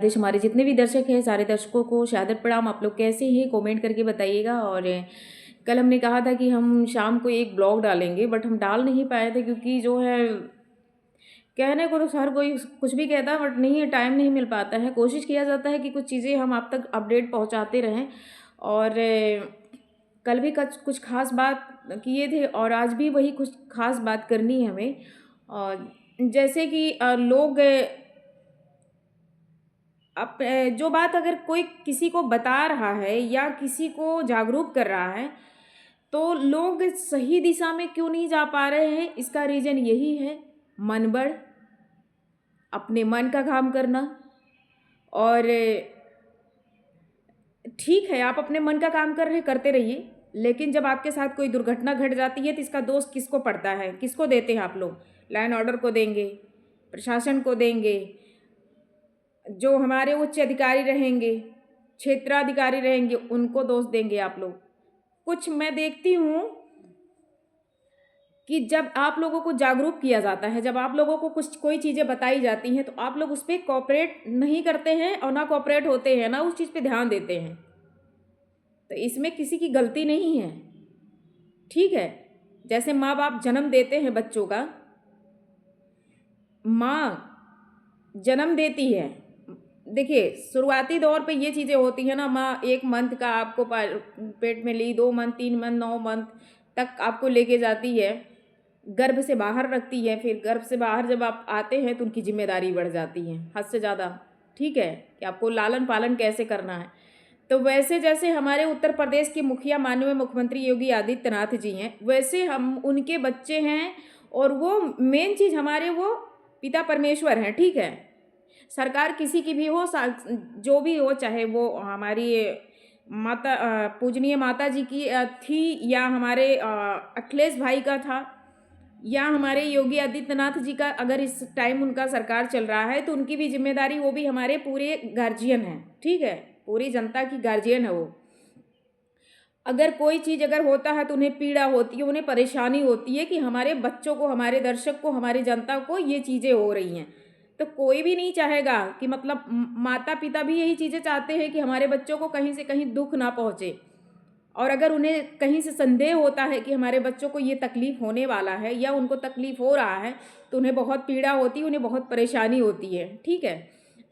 देश हमारे जितने भी दर्शक हैं सारे दर्शकों को शहादत प्रणाम। आप लोग कैसे हैं कमेंट करके बताइएगा। और कल हमने कहा था कि हम शाम को एक ब्लॉग डालेंगे, बट हम डाल नहीं पाए थे क्योंकि जो है कहने को तो हर कोई कुछ भी कहता है, बट नहीं है, टाइम नहीं मिल पाता है। कोशिश किया जाता है कि कुछ चीज़ें हम आप तक अपडेट पहुंचाते रहें। और कल भी कुछ खास बात किए थे और आज भी वही कुछ खास बात करनी है हमें। और जैसे कि लोग अब जो बात अगर कोई किसी को बता रहा है या किसी को जागरूक कर रहा है, तो लोग सही दिशा में क्यों नहीं जा पा रहे हैं? इसका रीज़न यही है, मनबढ़, अपने मन का काम करना। और ठीक है, आप अपने मन का काम कर रहे करते रहिए, लेकिन जब आपके साथ कोई दुर्घटना घट जाती है तो इसका दोष किसको पड़ता है? किसको देते हैं आप लोग? लॉ एंड ऑर्डर को देंगे, प्रशासन को देंगे, जो हमारे उच्च अधिकारी रहेंगे, क्षेत्राधिकारी रहेंगे, उनको दोष देंगे आप लोग। कुछ मैं देखती हूँ कि जब आप लोगों को जागरूक किया जाता है, जब आप लोगों को कुछ कोई चीज़ें बताई जाती हैं, तो आप लोग उस पर कोऑपरेट नहीं करते हैं और ना कोऑपरेट होते हैं, ना उस चीज़ पे ध्यान देते हैं। तो इसमें किसी की गलती नहीं है, ठीक है। जैसे माँ बाप जन्म देते हैं बच्चों का, माँ जन्म देती है। देखिए, शुरुआती दौर पे ये चीज़ें होती हैं ना, माँ 1 मंथ का आपको पेट में ली, 2 मंथ, 3 मंथ, 9 मंथ तक आपको लेके जाती है, गर्भ से बाहर रखती है। फिर गर्भ से बाहर जब आप आते हैं तो उनकी जिम्मेदारी बढ़ जाती है हद से ज़्यादा, ठीक है, कि आपको लालन पालन कैसे करना है। तो वैसे जैसे हमारे उत्तर प्रदेश के मुखिया माननीय मुख्यमंत्री योगी आदित्यनाथ जी हैं, वैसे हम उनके बच्चे हैं। और वो मेन चीज़ हमारे वो पिता परमेश्वर हैं, ठीक है। सरकार किसी की भी हो, जो भी हो, चाहे वो हमारी माता पूजनीय माता जी की थी, या हमारे अखिलेश भाई का था, या हमारे योगी आदित्यनाथ जी का, अगर इस टाइम उनका सरकार चल रहा है तो उनकी भी जिम्मेदारी, वो भी हमारे पूरे गार्जियन हैं, ठीक है, पूरी जनता की गार्जियन है वो। अगर कोई चीज़ अगर होता है तो उन्हें पीड़ा होती है, उन्हें परेशानी होती है कि हमारे बच्चों को, हमारे दर्शक को, हमारी जनता को ये चीज़ें हो रही हैं। तो कोई भी नहीं चाहेगा कि मतलब माता पिता भी यही चीज़ें चाहते हैं कि हमारे बच्चों को कहीं से कहीं दुख ना पहुँचे। और अगर उन्हें कहीं से संदेह होता है कि हमारे बच्चों को ये तकलीफ़ होने वाला है या उनको तकलीफ़ हो रहा है, तो उन्हें बहुत पीड़ा होती है, उन्हें बहुत परेशानी होती है, ठीक है।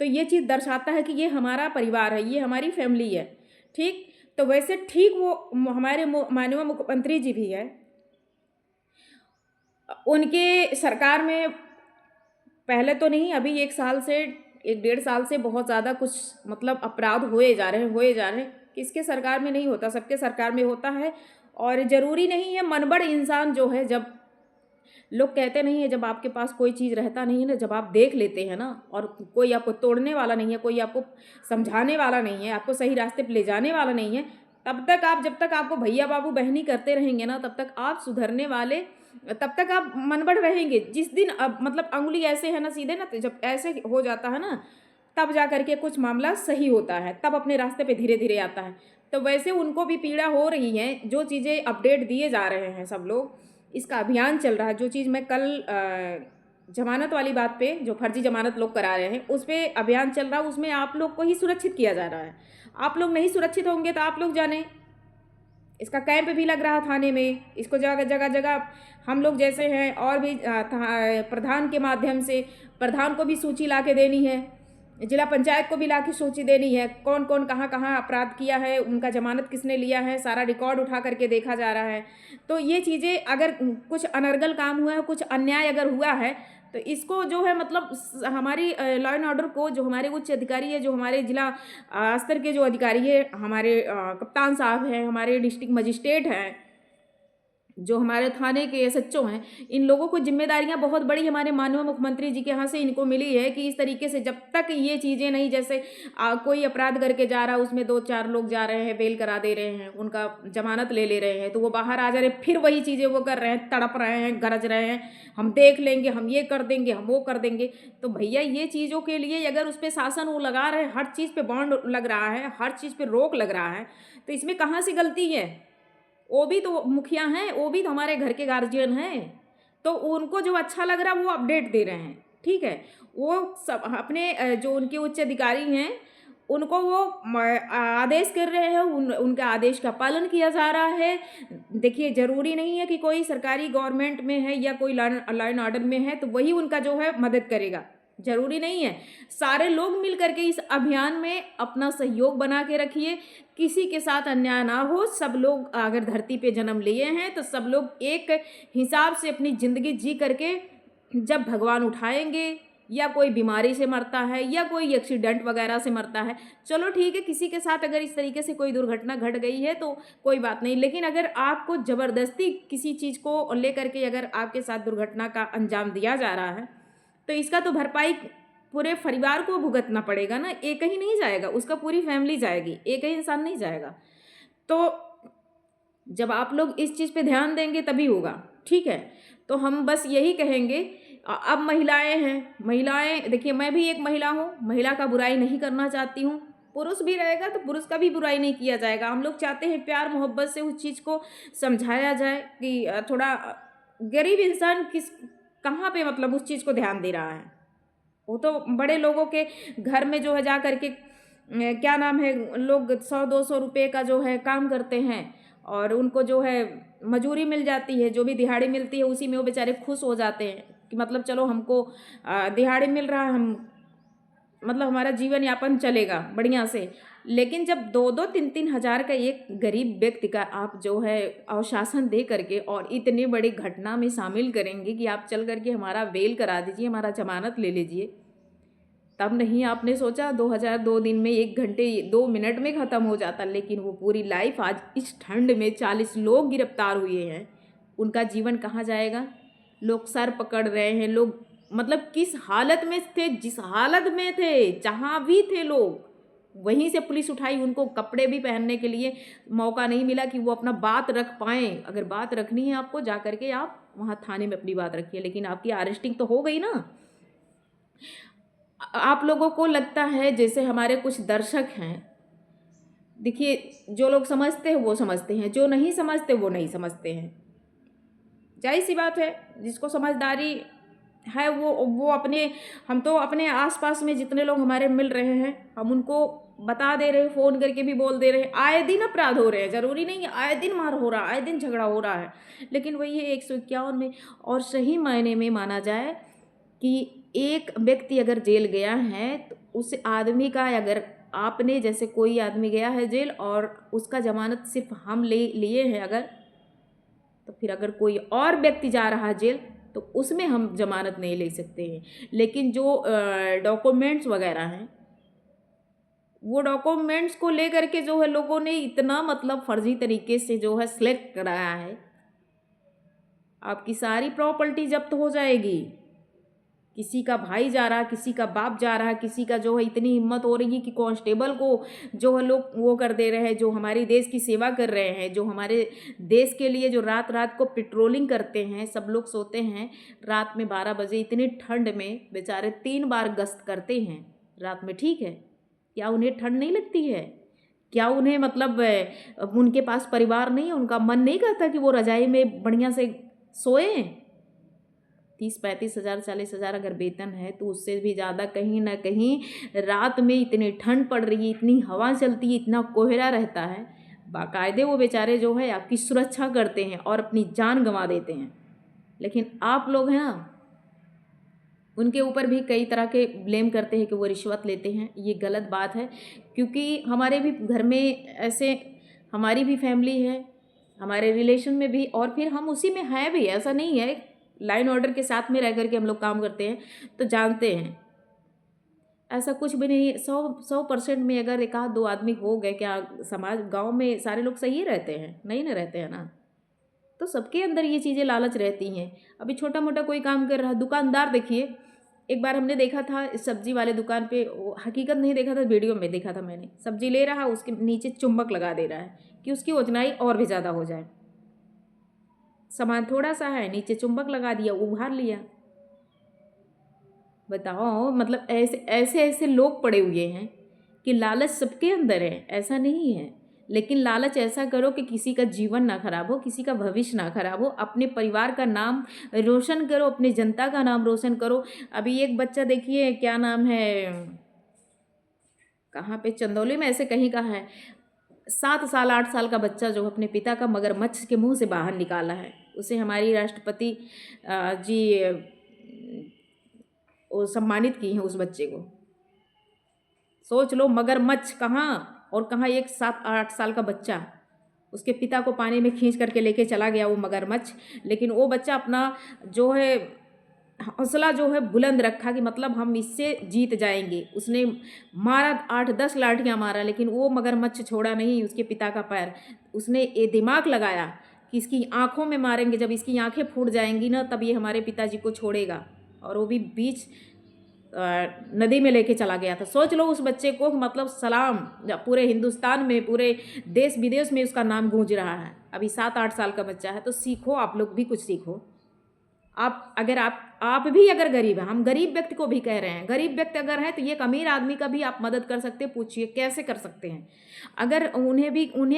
तो ये चीज़ दर्शाता है कि ये हमारा परिवार है, ये हमारी फैमिली है, ठीक। तो वैसे ठीक वो हमारे माननीय मुख्यमंत्री जी भी है, उनके सरकार में पहले तो नहीं, अभी 1 साल से, 1 डेढ़ साल से बहुत ज़्यादा कुछ मतलब अपराध हुए जा रहे हैं, हुए जा रहे हैं। किसके सरकार में नहीं होता, सबके सरकार में होता है। और ज़रूरी नहीं है, मनबड़ इंसान जो है, जब लोग कहते नहीं है, जब आपके पास कोई चीज़ रहता नहीं है ना, जब आप देख लेते हैं ना, और कोई आपको तोड़ने वाला नहीं है, कोई आपको समझाने वाला नहीं है, आपको सही रास्ते पे ले जाने वाला नहीं है, तब तक आप, जब तक आपको भैया बाबू बहनी करते रहेंगे ना, तब तक आप सुधरने वाले, तब तक आप मनबड़ रहेंगे। जिस दिन अब मतलब अंगुली ऐसे है ना सीधे ना, तो जब ऐसे हो जाता है ना, तब जा करके कुछ मामला सही होता है, तब अपने रास्ते पे धीरे धीरे आता है। तो वैसे उनको भी पीड़ा हो रही है, जो चीज़ें अपडेट दिए जा रहे हैं सब लोग, इसका अभियान चल रहा है। जो चीज़ मैं कल ज़मानत वाली बात पे, जो फर्जी ज़मानत लोग करा रहे हैं, उस पे अभियान चल रहा है, उसमें आप लोग को ही सुरक्षित किया जा रहा है। आप लोग नहीं सुरक्षित होंगे तो आप लोग जानें। इसका कैंप भी लग रहा थाने में, इसको जगह जगह जगह हम लोग जैसे हैं, और भी प्रधान के माध्यम से, प्रधान को भी सूची ला के देनी है, जिला पंचायत को भी ला के सूची देनी है, कौन कौन कहाँ कहाँ अपराध किया है, उनका जमानत किसने लिया है, सारा रिकॉर्ड उठा करके देखा जा रहा है। तो ये चीज़ें, अगर कुछ अनर्गल काम हुआ है, कुछ अन्याय अगर हुआ है, तो इसको जो है मतलब हमारी लॉ एंड ऑर्डर को, जो हमारे उच्च अधिकारी है, जो हमारे जिला स्तर के जो अधिकारी है, हमारे कप्तान साहब हैं, हमारे डिस्ट्रिक्ट मजिस्ट्रेट हैं, जो हमारे थाने के एसएचओ हैं, इन लोगों को जिम्मेदारियां बहुत बड़ी हमारे माननीय मुख्यमंत्री जी के यहाँ से इनको मिली है कि इस तरीके से जब तक ये चीज़ें नहीं, जैसे कोई अपराध करके जा रहा है, उसमें 2-4 लोग जा रहे हैं, बेल करा दे रहे हैं, उनका जमानत ले ले रहे हैं, तो वो बाहर आ जा रहे हैं, फिर वही चीज़ें वो कर रहे हैं, तड़प रहे हैं, गरज रहे हैं, हम देख लेंगे, हम ये कर देंगे, हम वो कर देंगे। तो भैया, ये चीज़ों के लिए अगर उस पर शासन वो लगा रहे हैं, हर चीज़ पर बॉन्ड लग रहा है, हर चीज़ पर रोक लग रहा है, तो इसमें कहाँ से गलती है? वो भी तो मुखिया हैं, वो भी तो हमारे घर के गार्जियन हैं, तो उनको जो अच्छा लग रहा है वो अपडेट दे रहे हैं, ठीक है? वो सब अपने जो उनके उच्च अधिकारी हैं, उनको वो आदेश कर रहे हैं, उनके आदेश का पालन किया जा रहा है। देखिए, ज़रूरी नहीं है कि कोई सरकारी गवर्नमेंट में है या कोई लॉ एंड ऑर्डर में है तो वही उनका जो है मदद करेगा, ज़रूरी नहीं है। सारे लोग मिल कर के इस अभियान में अपना सहयोग बना के रखिए, किसी के साथ अन्याय ना हो। सब लोग अगर धरती पे जन्म लिए हैं तो सब लोग एक हिसाब से अपनी ज़िंदगी जी करके जब भगवान उठाएँगे, या कोई बीमारी से मरता है या कोई एक्सीडेंट वगैरह से मरता है, चलो ठीक है, किसी के साथ अगर इस तरीके से कोई दुर्घटना घट गई है तो कोई बात नहीं। लेकिन अगर आपको ज़बरदस्ती किसी चीज़ को लेकर के अगर आपके साथ दुर्घटना का अंजाम दिया जा रहा है, तो इसका तो भरपाई पूरे परिवार को भुगतना पड़ेगा ना, एक ही नहीं जाएगा, उसका पूरी फैमिली जाएगी, एक ही इंसान नहीं जाएगा। तो जब आप लोग इस चीज़ पे ध्यान देंगे तभी होगा, ठीक है? तो हम बस यही कहेंगे। अब महिलाएं हैं, महिलाएं देखिए, मैं भी एक महिला हूँ, महिला का बुराई नहीं करना चाहती हूँ। पुरुष भी रहेगा तो पुरुष का भी बुराई नहीं किया जाएगा। हम लोग चाहते हैं प्यार मोहब्बत से उस चीज़ को समझाया जाए कि थोड़ा गरीब इंसान कहाँ पे मतलब उस चीज़ को ध्यान दे रहा है। वो तो बड़े लोगों के घर में जो है जा करके क्या नाम है, लोग 100-200 रुपये का जो है काम करते हैं और उनको जो है मजूरी मिल जाती है, जो भी दिहाड़ी मिलती है उसी में वो बेचारे खुश हो जाते हैं कि मतलब चलो हमको दिहाड़ी मिल रहा है, हम मतलब हमारा जीवन यापन चलेगा बढ़िया से। लेकिन जब 2-2 3-3 हज़ार का एक गरीब व्यक्ति का आप जो है अवशासन दे करके और इतनी बड़ी घटना में शामिल करेंगे कि आप चल करके हमारा बेल करा दीजिए, हमारा जमानत ले लीजिए, तब नहीं आपने सोचा 2002 दिन में 1 घंटे 2 मिनट में ख़त्म हो जाता। लेकिन वो पूरी लाइफ आज इस ठंड में 40 लोग गिरफ्तार हुए हैं, उनका जीवन कहाँ जाएगा? लोग सर पकड़ रहे हैं, लोग मतलब किस हालत में थे, जिस हालत में थे, जहाँ भी थे लोग, वहीं से पुलिस उठाई, उनको कपड़े भी पहनने के लिए मौका नहीं मिला कि वो अपना बात रख पाएँ। अगर बात रखनी है आपको, जा करके आप वहाँ थाने में अपनी बात रखिए, लेकिन आपकी अरेस्टिंग तो हो गई ना। आप लोगों को लगता है जैसे हमारे कुछ दर्शक हैं, देखिए, जो लोग समझते हैं वो समझते हैं, जो नहीं समझते वो नहीं समझते हैं। जाहिर सी बात है, जिसको समझदारी है वो अपने, हम तो अपने आसपास में जितने लोग हमारे मिल रहे हैं, हम उनको बता दे रहे हैं, फ़ोन करके भी बोल दे रहे हैं। आए दिन अपराध हो रहे हैं, ज़रूरी नहीं है आए दिन मार हो रहा है, आए दिन झगड़ा हो रहा है, लेकिन वही है 151 में। और सही मायने में माना जाए कि एक व्यक्ति अगर जेल गया है तो उस आदमी का, अगर आपने जैसे कोई आदमी गया है जेल और उसका जमानत सिर्फ हम लिए हैं अगर, तो फिर अगर कोई और व्यक्ति जा रहा है जेल तो उसमें हम जमानत नहीं ले सकते हैं। लेकिन जो डॉक्यूमेंट्स वगैरह हैं, वो डॉक्यूमेंट्स को लेकर के जो है लोगों ने इतना मतलब फर्जी तरीके से जो है सिलेक्ट कराया है, आपकी सारी प्रॉपर्टी जब्त हो जाएगी। किसी का भाई जा रहा है, किसी का बाप जा रहा है, किसी का जो है इतनी हिम्मत हो रही है कि कांस्टेबल को जो है लोग वो कर दे रहे हैं, जो हमारे देश की सेवा कर रहे हैं, जो हमारे देश के लिए जो रात रात को पेट्रोलिंग करते हैं। सब लोग सोते हैं रात में 12 बजे, इतनी ठंड में बेचारे 3 बार गश्त करते हैं रात में, ठीक है? क्या उन्हें ठंड नहीं लगती है? क्या उन्हें मतलब उनके पास परिवार नहीं है, उनका मन नहीं करता कि वो रजाई में बढ़िया से सोएं? 30-35 हज़ार 40 हज़ार अगर वेतन है तो उससे भी ज़्यादा कहीं ना कहीं रात में इतनी ठंड पड़ रही है, इतनी हवा चलती है, इतना कोहरा रहता है, बाकायदे वो बेचारे जो है आपकी सुरक्षा करते हैं और अपनी जान गंवा देते हैं। लेकिन आप लोग हैं ना, उनके ऊपर भी कई तरह के ब्लेम करते हैं कि वो रिश्वत लेते हैं। ये गलत बात है, क्योंकि हमारे भी घर में ऐसे, हमारी भी फैमिली है, हमारे रिलेशन में भी, और फिर हम उसी में हैं भी, ऐसा नहीं है। लाइन ऑर्डर के साथ में रह करके हम लोग काम करते हैं तो जानते हैं, ऐसा कुछ भी नहीं। 100% में अगर 1-2 आदमी हो गए, क्या समाज गांव में सारे लोग सही रहते हैं? नहीं ना रहते हैं ना। तो सबके अंदर ये चीज़ें लालच रहती हैं। अभी छोटा मोटा कोई काम कर रहा है, दुकानदार देखिए, एक बार हमने देखा था सब्जी वाले दुकान पे, हकीकत नहीं देखा था, वीडियो में देखा था मैंने, सब्जी ले रहा है, उसके नीचे चुंबक लगा दे रहा है कि उसकी ओजनाई और भी ज़्यादा हो जाए। सामान थोड़ा सा है, नीचे चुंबक लगा दिया, उभार लिया। बताओ, मतलब ऐसे ऐसे ऐसे लोग पड़े हुए हैं कि लालच सबके अंदर है, ऐसा नहीं है। लेकिन लालच ऐसा करो कि किसी का जीवन ना खराब हो, किसी का भविष्य ना खराब हो, अपने परिवार का नाम रोशन करो, अपनी जनता का नाम रोशन करो। अभी एक बच्चा देखिए, क्या नाम है, कहाँ पे, चंदौली में ऐसे कहीं का है, 7 साल 8 साल का बच्चा जो अपने पिता का मगरमच्छ के मुंह से बाहर निकाला है, उसे हमारी राष्ट्रपति जी वो सम्मानित की हैं उस बच्चे को। सोच लो, मगरमच्छ कहाँ, और कहाँ एक 7 8 साल का बच्चा, उसके पिता को पानी में खींच करके लेके चला गया वो मगरमच्छ। लेकिन वो बच्चा अपना जो है हौसला जो है बुलंद रखा कि मतलब हम इससे जीत जाएंगे। उसने मारा, 8 10 लाठियाँ मारा, लेकिन वो मगरमच्छ छोड़ा नहीं उसके पिता का पैर। उसने ये दिमाग लगाया कि इसकी आंखों में मारेंगे, जब इसकी आंखें फूट जाएंगी ना तब ये हमारे पिताजी को छोड़ेगा। और वो भी बीच नदी में लेके चला गया था। सोच लो उस बच्चे को, मतलब सलाम, पूरे हिंदुस्तान में, पूरे देश विदेश में उसका नाम गूंज रहा है। अभी 7 8 साल का बच्चा है, तो सीखो, आप लोग भी कुछ सीखो। आप अगर आप भी अगर गरीब हैं, हम गरीब व्यक्ति को भी कह रहे हैं, गरीब व्यक्ति अगर है तो ये एक अमीर आदमी का भी आप मदद कर सकते हैं। पूछिए कैसे कर सकते हैं। अगर उन्हें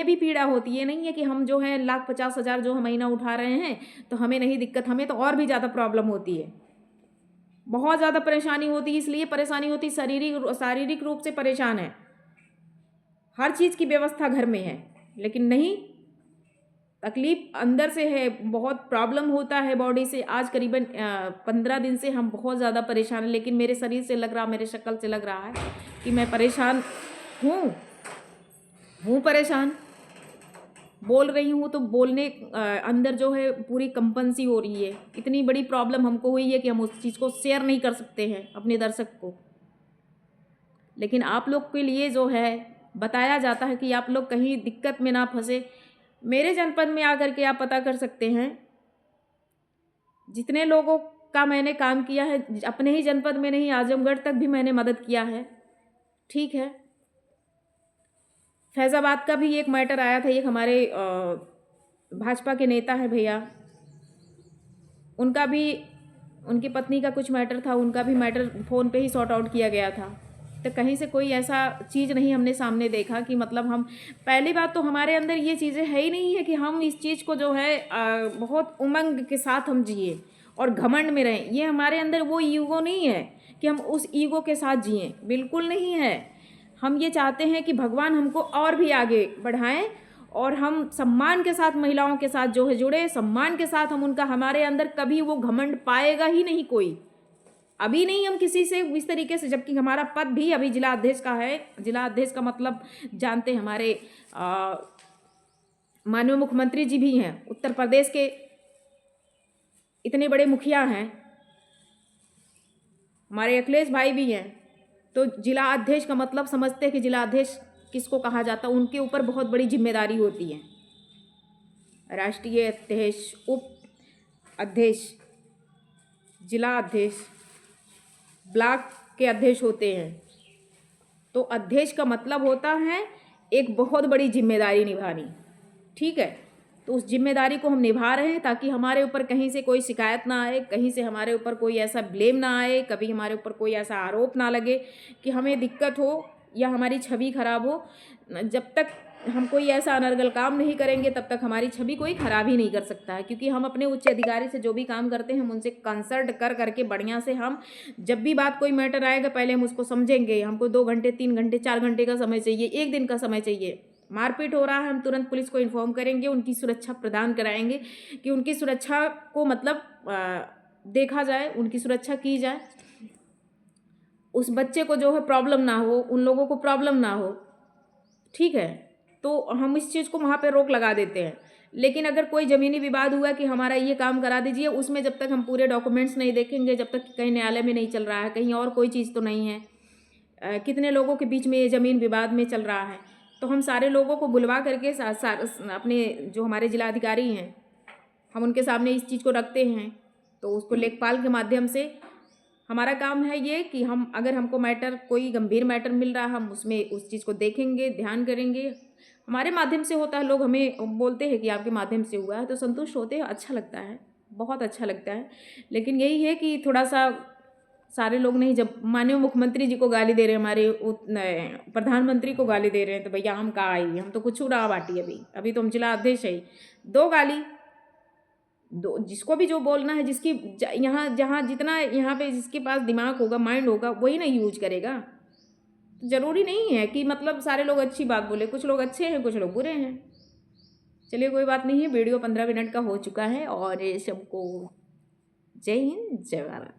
भी पीड़ा होती है, नहीं है कि हम जो है 1,50,000 जो महीना उठा रहे हैं तो हमें नहीं दिक्कत, हमें तो और भी ज़्यादा प्रॉब्लम होती है, बहुत ज़्यादा परेशानी होती है। इसलिए परेशानी होती, शारीरिक रूप से परेशान है, हर चीज़ की व्यवस्था घर में है, लेकिन नहीं, तकलीफ अंदर से है, बहुत प्रॉब्लम होता है बॉडी से। आज करीबन 15 दिन से हम बहुत ज़्यादा परेशान हैं, लेकिन मेरे शरीर से लग रहा, मेरे शक्ल से लग रहा है कि मैं परेशान हूँ परेशान। बोल रही हूँ तो बोलने अंदर जो है पूरी कंपन सी हो रही है। इतनी बड़ी प्रॉब्लम हमको हुई है कि हम उस चीज़ को शेयर नहीं कर सकते हैं अपने दर्शक को, लेकिन आप लोग के लिए जो है बताया जाता है कि आप लोग कहीं दिक्कत में ना फंसे। मेरे जनपद में आकर के आप पता कर सकते हैं, जितने लोगों का मैंने काम किया है, अपने ही जनपद में नहीं, आजमगढ़ तक भी मैंने मदद किया है। ठीक है, फैज़ाबाद का भी एक मैटर आया था, एक हमारे भाजपा के नेता हैं भैया, उनका भी, उनकी पत्नी का कुछ मैटर था, उनका भी मैटर फ़ोन पे ही सॉर्ट आउट किया गया था। तो कहीं से कोई ऐसा चीज़ नहीं हमने सामने देखा कि मतलब हम, पहली बात तो हमारे अंदर ये चीज़ें है ही नहीं है कि हम इस चीज़ को जो है बहुत उमंग के साथ हम जिए और घमंड में रहें। ये हमारे अंदर वो ईगो नहीं है कि हम उस ईगो के साथ जिएं, बिल्कुल नहीं है। हम ये चाहते हैं कि भगवान हमको और भी आगे बढ़ाएं और हम सम्मान के साथ महिलाओं के साथ जो है जुड़े, सम्मान के साथ हम उनका, हमारे अंदर कभी वो घमंड पाएगा ही नहीं कोई, अभी नहीं हम किसी से इस तरीके से। जबकि हमारा पद भी अभी जिला अध्यक्ष का है। जिला अध्यक्ष का मतलब जानते हैं, हमारे माननीय मुख्यमंत्री जी भी हैं, उत्तर प्रदेश के इतने बड़े मुखिया हैं, हमारे अखिलेश भाई भी हैं। तो जिला अध्यक्ष का मतलब समझते हैं कि जिला अध्यक्ष किसको कहा जाता है, उनके ऊपर बहुत बड़ी जिम्मेदारी होती है। राष्ट्रीय अध्यक्ष, उप अध्यक्ष, जिला अध्यक्ष, ब्लॉक के अध्यक्ष होते हैं। तो अध्यक्ष का मतलब होता है एक बहुत बड़ी जिम्मेदारी निभानी। ठीक है, तो उस जिम्मेदारी को हम निभा रहे हैं ताकि हमारे ऊपर कहीं से कोई शिकायत ना आए, कहीं से हमारे ऊपर कोई ऐसा ब्लेम ना आए, कभी हमारे ऊपर कोई ऐसा आरोप ना लगे कि हमें दिक्कत हो या हमारी छवि खराब हो। जब तक हम कोई ऐसा अनर्गल काम नहीं करेंगे तब तक हमारी छवि कोई खराब ही नहीं कर सकता है, क्योंकि हम अपने उच्च अधिकारी से जो भी काम करते हैं हम उनसे कंसल्ट कर करके बढ़िया से, हम जब भी बात कोई मैटर आएगा पहले हम उसको समझेंगे। हमको 2 घंटे 3 घंटे 4 घंटे का समय चाहिए, 1 दिन का समय चाहिए। मारपीट हो रहा है हम तुरंत पुलिस को इन्फॉर्म करेंगे, उनकी सुरक्षा प्रदान कराएंगे कि उनकी सुरक्षा को मतलब देखा जाए, उनकी सुरक्षा की जाए, उस बच्चे को जो है प्रॉब्लम ना हो, उन लोगों को प्रॉब्लम ना हो। ठीक है, तो हम इस चीज़ को वहाँ पे रोक लगा देते हैं। लेकिन अगर कोई ज़मीनी विवाद हुआ कि हमारा ये काम करा दीजिए, उसमें जब तक हम पूरे डॉक्यूमेंट्स नहीं देखेंगे, जब तक कहीं न्यायालय में नहीं चल रहा है, कहीं और कोई चीज़ तो नहीं है, कितने लोगों के बीच में ये ज़मीन विवाद में चल रहा है, तो हम सारे लोगों को बुलवा करके अपने जो हमारे जिलाधिकारी हैं हम उनके सामने इस चीज़ को रखते हैं। तो उसको लेखपाल के माध्यम से हमारा काम है ये कि हम, अगर हमको मैटर, कोई गंभीर मैटर मिल रहा है, हम उसमें उस चीज़ को देखेंगे, ध्यान करेंगे। हमारे माध्यम से होता है, लोग हमें बोलते हैं कि आपके माध्यम से हुआ है, तो संतुष्ट होते हैं, अच्छा लगता है, बहुत अच्छा लगता है। लेकिन यही है कि थोड़ा सा सारे लोग नहीं, जब माननीय मुख्यमंत्री जी को गाली दे रहे हैं, हमारे प्रधानमंत्री को गाली दे रहे हैं, तो भैया हम कहाँ आई, हम तो कुछ उड़ा बाटी अभी तो हम जिला अध्यक्ष है, दो गाली, दो जिसको भी जो बोलना है, जिसकी यहाँ जहाँ जितना यहाँ पे जिसके पास दिमाग होगा, माइंड होगा, वही ना यूज करेगा। जरूरी नहीं है कि मतलब सारे लोग अच्छी बात बोले, कुछ लोग अच्छे हैं, कुछ लोग बुरे हैं। चलिए कोई बात नहीं है, वीडियो 15 मिनट का हो चुका है, और सबको जय हिंद, जय भारत।